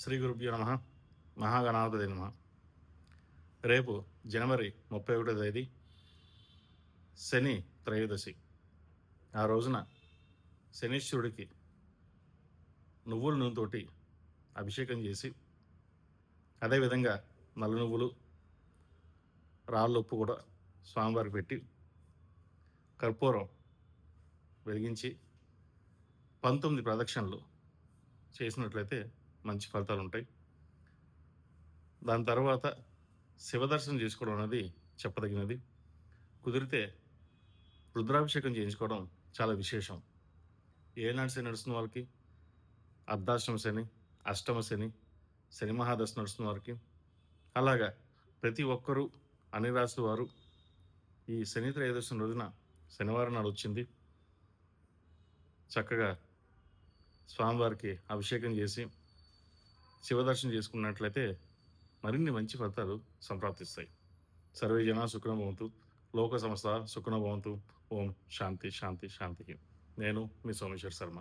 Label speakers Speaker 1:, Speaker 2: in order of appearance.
Speaker 1: శ్రీ గురుభ్యో నమ. మహాగణాధిపతయే నమః. రేపు జనవరి 31వ తేదీ శని త్రయోదశి. ఆ రోజున శనీశ్వరుడికి నువ్వుల నూనెతోటి అభిషేకం చేసి, అదేవిధంగా నల్ల నువ్వులు, రాళ్ళుప్పు కూడా స్వామివారికి పెట్టి, కర్పూరం వెలిగించి 19 ప్రదక్షిణలు చేసినట్లయితే మంచి ఫలితాలు ఉంటాయి. దాని తర్వాత శివదర్శనం చేసుకోవడం అనేది చెప్పదగినది. కుదిరితే రుద్రాభిషేకం చేయించుకోవడం చాలా విశేషం. ఏనాడు శని నడుస్తున్న వాళ్ళకి, అర్ధాష్టమ శని, అష్టమ శని, శని మహాదశ నడుస్తున్న వారికి, అలాగా ప్రతి ఒక్కరూ అన్ని రాశుల వారు ఈ శని త్రయోదశి రోజున శనివారం నాడు వచ్చింది చక్కగా స్వామివారికి అభిషేకం చేసి శివదర్శనం చేసుకున్నట్లయితే మరిన్ని మంచి ఫలితాలు సంప్రాప్తిస్తాయి. సర్వే జనా సుఖినో భవంతు, లోక సమస్త సుఖినో భవంతు. ఓం శాంతి శాంతి శాంతి. నేను మీ సోమేశ్వర్ శర్మ.